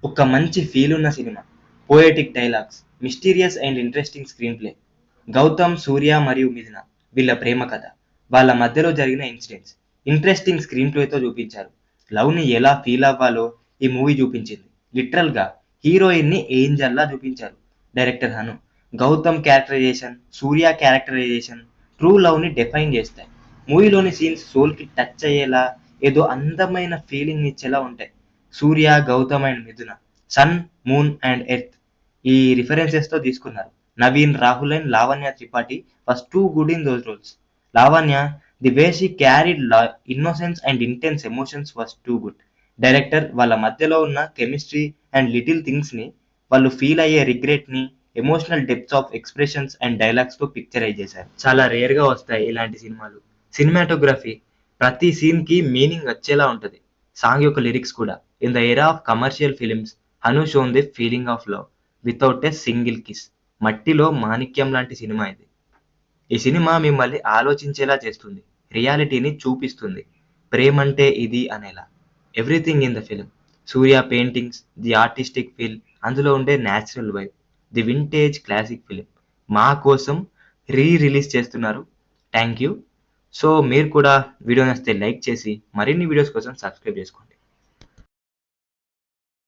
ఒక మంచి ఫీల్ ఉన్న cinema, poetic dialogues, mysterious and interesting screenplay. Gautam, Surya మరియు మిథున వీళ్ళ ప్రేమ కథ, వాళ్ళ మధ్యలో జరిగిన ఇన్సిడెంట్స్ ఇంట్రెస్టింగ్ స్క్రీన్ ప్లేతో చూపించారు. లవ్ని ఎలా ఫీల్ అవ్వాలో ఈ మూవీ చూపించింది. లిటరల్గా హీరోయిన్ని ఏంజల్లా చూపించారు డైరెక్టర్ హను. గౌతమ్ క్యారెక్టరైజేషన్, సూర్య క్యారెక్టరైజేషన్ ట్రూ లవ్ని డిఫైన్ చేస్తాయి. మూవీలోని సీన్స్ సోల్కి టచ్ అయ్యేలా, ఏదో అందమైన ఫీలింగ్ ఇచ్చేలా ఉంటాయి. Surya, Gautam and Mithuna, sun, moon and earth ఈ రిఫరెన్సెస్ తో తీసుకున్నారు. Naveen, Rahul and Lavanya Tripathi was too good in those roles. Lavanya, the way she carried innocence and intense emotions was too good. Director వాళ్ళ మధ్యలో ఉన్న కెమిస్ట్రీ అండ్ లిటిల్ థింగ్స్ ని, వాళ్ళు ఫీల్ అయ్యే రిగ్రెట్ ని emotional depth of expressions and dialogues తో picturise చేశారు. చాలా రేర్ గా వస్తాయి ఇలాంటి సినిమాలు. సినిమాటోగ్రఫీ ప్రతి సీన్ కి మీనింగ్ వచ్చేలా ఉంటది. సాంగ్ యొక్క లిరిక్స్ కూడా. In the era of commercial films, Hanu shown the feeling of love without a single kiss. మట్టిలో మాణిక్యం లాంటి సినిమా ఇది. ఈ సినిమా మిమ్మల్ని ఆలోచించేలా చేస్తుంది, రియాలిటీని చూపిస్తుంది, ప్రేమంటే ఇది అనేలా. Everything in the film, Surya paintings, the artistic feel, అందులో ఉండే natural vibe, the vintage classic film మా కోసం రిలీజ్ చేస్తున్నారు. Thank you. సో మీరు కూడా వీడియో నచ్చితే లైక్ చేసి మరిన్ని వీడియోస్ కోసం సబ్స్క్రైబ్ చేసుకోండి.